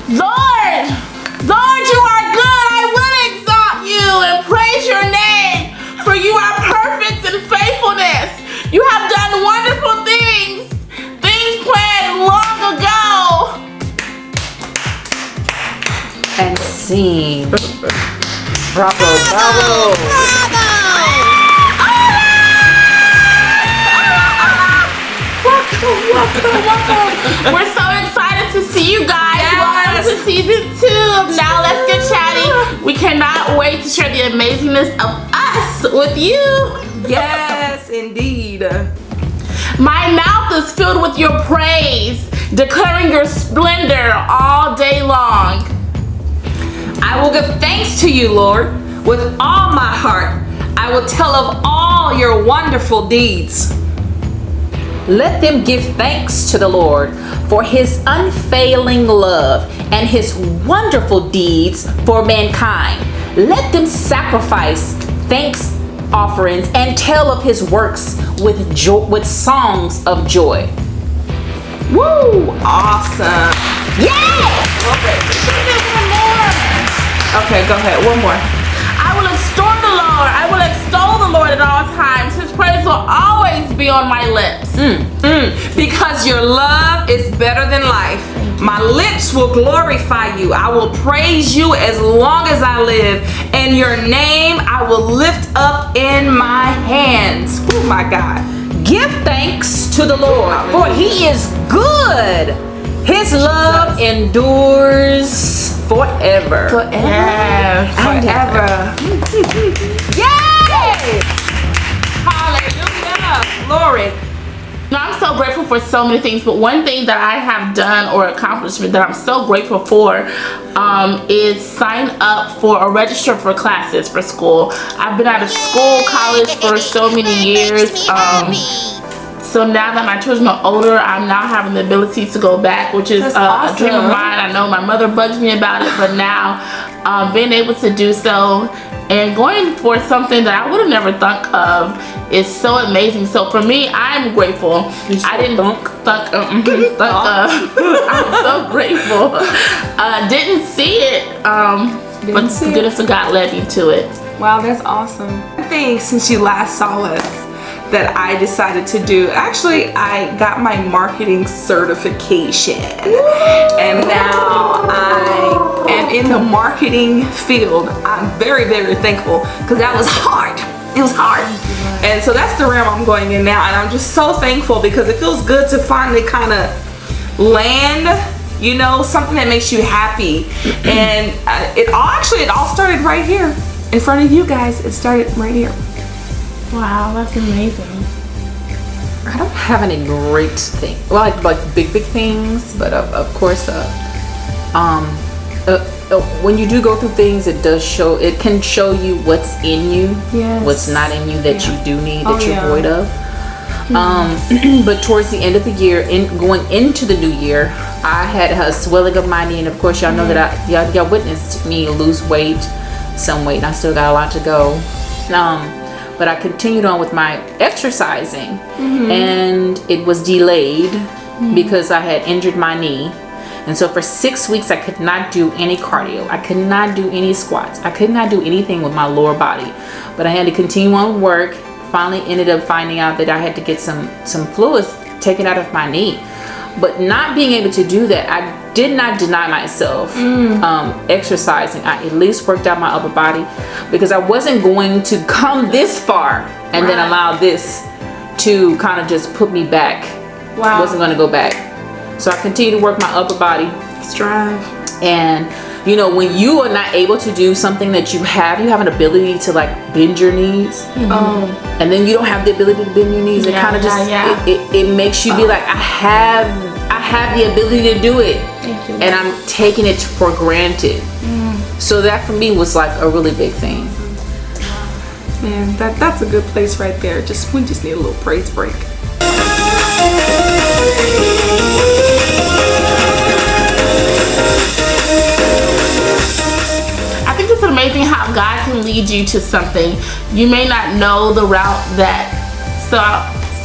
Lord, you are good. I will exalt you and praise your name, for you are perfect in faithfulness. You have done wonderful things, things planned long ago. And scene. Bravo, bravo. Welcome. We're so excited to see you guys. Yes. Welcome to season 2 of Now Let's Get Chatty. We cannot wait to share the amazingness of us with you. Yes, indeed. My mouth is filled with your praise, declaring your splendor all day long. I will give thanks to you, Lord, with all my heart. I will tell of all your wonderful deeds. Let them give thanks to the Lord for his unfailing love and his wonderful deeds for mankind. Let them sacrifice thanks offerings and tell of his works with songs of joy. Woo! Awesome. Yeah! Okay, go ahead. One more. I will extol the Lord. I will extol the Lord at all times. His praise will always be on my lips. Because your love is better than life. My lips will glorify you. I will praise you as long as I live. And your name I will lift up in my hands. Oh my God. Give thanks to the Lord, for he is good. His love endures forever. Yes. Forever. Yay! Hallelujah. Glory. I'm so grateful for so many things, but one thing that I have done or accomplishment that I'm so grateful for is sign up for or register for classes for school. I've been out of school, college for so many years. So now that my children are older, I'm now having the ability to go back, which is awesome. A dream of mine. I know my mother bugs me about it, but now being able to do so and going for something that I would have never thought of is so amazing. So for me, I'm grateful. I didn't I'm so grateful. Didn't see it, but the goodness of God led me to it. Wow, that's awesome. I think since you last saw us, that I decided to do. Actually, I got my marketing certification. And now I am in the marketing field. I'm very, very thankful because that was hard. It was hard. And so that's the realm I'm going in now. And I'm just so thankful because it feels good to finally kind of land, you know, something that makes you happy. And it all started right here in front of you guys. It started right here. Wow, that's amazing. I don't have any great things. Well, like big things, but of course, when you do go through things, it can show you what's in you, what's not in you that you do need, that you're void of. But towards the end of the year, going into the new year, I had a swelling of my knee, and of course, y'all know that y'all witnessed me lose weight, some weight, and I still got a lot to go. But I continued on with my exercising, and it was delayed because I had injured my knee. And so for 6 weeks, I could not do any cardio. I could not do any squats. I could not do anything with my lower body. But I had to continue on work. Finally ended up finding out that I had to get some fluids taken out of my knee. But not being able to do that, I did not deny myself exercising. I at least worked out my upper body because I wasn't going to come this far and then allow this to kind of just put me back. I wasn't going to go back. So I continued to work my upper body. Strive. And you know, when you are not able to do something that you have an ability to like bend your knees, and then you don't have the ability to bend your knees. It kind of just it makes you be like, I have the ability to do it, and I'm taking it for granted. So that for me was like a really big thing. Man, that's a good place right there. We just need a little praise break. It's amazing how God can lead you to something. You may not know the route that, so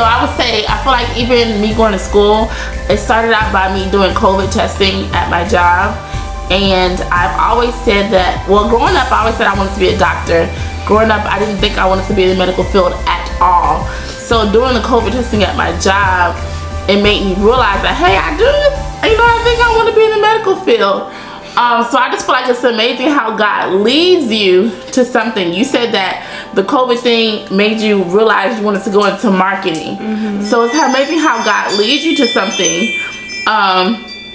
I would say, I feel like even me going to school, it started out by me doing COVID testing at my job. And I've always said that, well, growing up, I always said I wanted to be a doctor. Growing up, I didn't think I wanted to be in the medical field at all. So doing the COVID testing at my job, it made me realize that, hey, I think I want to be in the medical field. So I just feel like it's amazing how God leads you to something. You said that the COVID thing made you realize you wanted to go into marketing. So it's amazing how God leads you to something.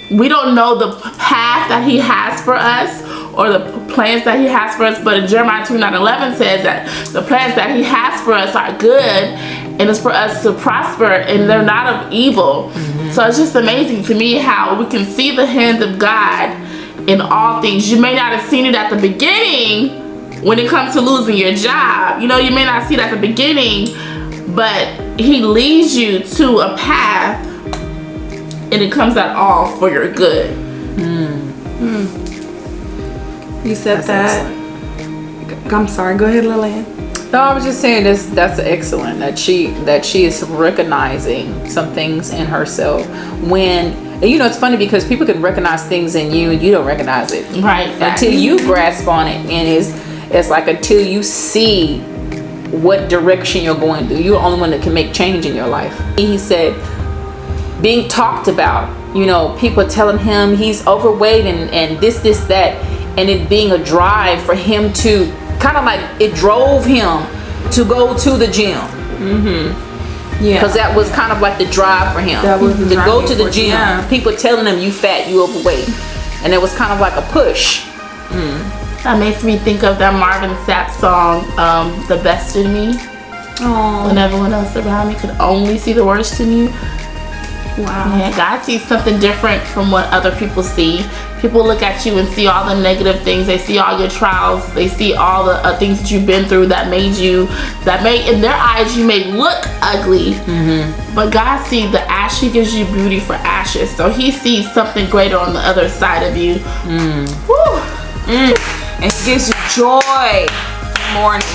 We don't know the path that he has for us or the plans that he has for us, but in Jeremiah 29:11 says that the plans that he has for us are good, and it's for us to prosper, and they're not of evil. So it's just amazing to me how we can see the hand of God in all things. You may not have seen it at the beginning when it comes to losing your job. You know, you may not see it at the beginning, but he leads you to a path, and it comes out all for your good. You said that. I'm sorry. Go ahead, Lillian. No, I was just saying that's excellent that she is recognizing some things in herself when, you know, it's funny because people can recognize things in you and you don't recognize it. Right. Until you grasp on it, and it's like until you see what direction you're going to. You're the only one that can make change in your life. He said, being talked about, you know, people telling him he's overweight and this, that, and it being a drive for him to kind of like, it drove him to go to the gym. Yeah, because that was kind of like the drive for him. That was to go to the gym. Yeah. People telling him you fat, you overweight, and it was kind of like a push. That makes me think of that Marvin Sapp song, "The Best in Me." Oh, when everyone else around me could only see the worst in you. Wow. Yeah, God sees something different from what other people see. People look at you and see all the negative things. They see all your trials. They see all the things that you've been through that made in their eyes you may look ugly. But God sees the ash. He gives you beauty for ashes. So he sees something greater on the other side of you. Woo. And he gives you joy in the morning.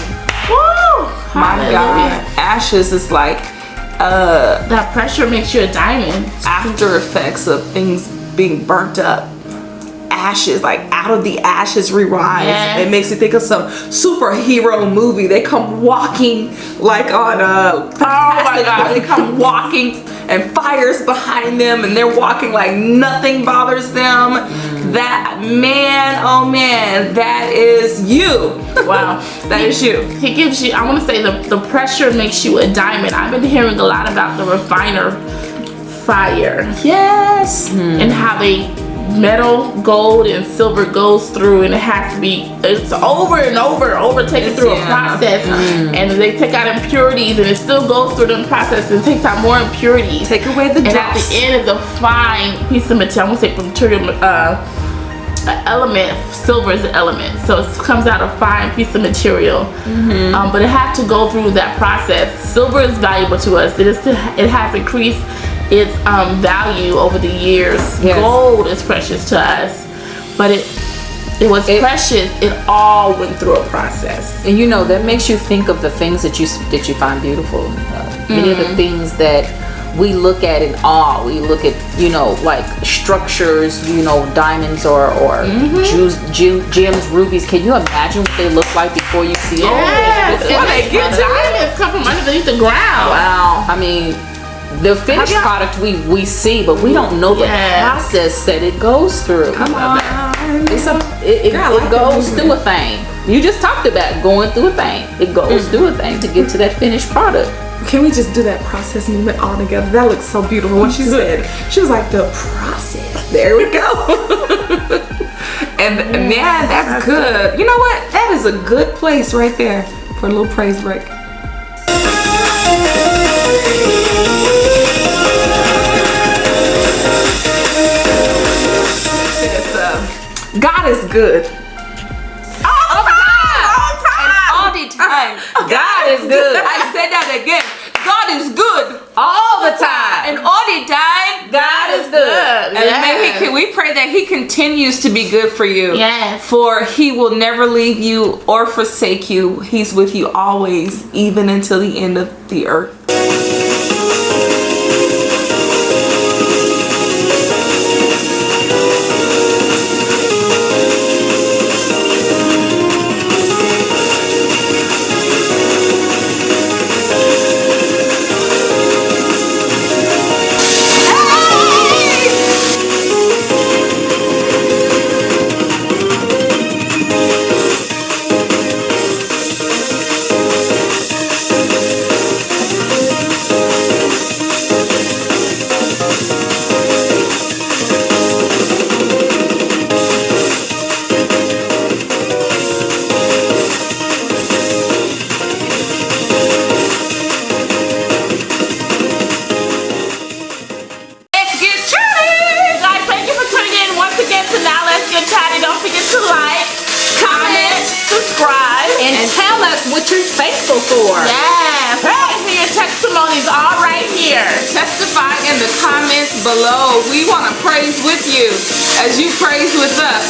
Woo. My God. Ashes is like that pressure makes you a diamond. After effects of things being burnt up. Ashes, like out of the ashes re-rise. Yes. It makes me think of some superhero movie. They come walking like on oh my God. They come walking and fire's behind them and they're walking like nothing bothers them. That man, oh man, that is you. Wow. That is you. He gives you, I want to say the pressure makes you a diamond. I've been hearing a lot about the refiner fire. Yes. And how metal, gold, and silver goes through, and it's over and over taken through a process, and they take out impurities, and it still goes through the process and takes out more impurities. Take away the dust. And at the end is a fine piece of material. I won't say material, element. Silver is an element, so it comes out a fine piece of material. But it had to go through that process. Silver is valuable to us. It has increased its value over the years. Yes. Gold is precious to us, but it was precious. It all went through a process. And you know that makes you think of the things that you find beautiful. Many of the things that we look at in awe. We look at, you know, like structures, you know, diamonds or gems, rubies. Can you imagine what they look like before you see it? Yes, diamonds come from underneath the ground. Wow. I mean, the finished product we see, but we don't know the process that it goes through. Come on. It goes through a thing. You just talked about going through a thing. It goes through a thing to get to that finished product. Can we just do that process movement all together? That looks so beautiful. What she said, she was like, the process. There we go. and man, that's good. You know what? That is a good place right there for a little praise break. God is good. All the time. God is good. I said that again. God is good all the time. And all the time, God is good. And maybe we pray that he continues to be good for you. Yes. For he will never leave you or forsake you. He's with you always, even until the end of the earth. us what you're thankful for. Yes. Right here, testimonies all right here. Testify in the comments below. We want to praise with you as you praise with us.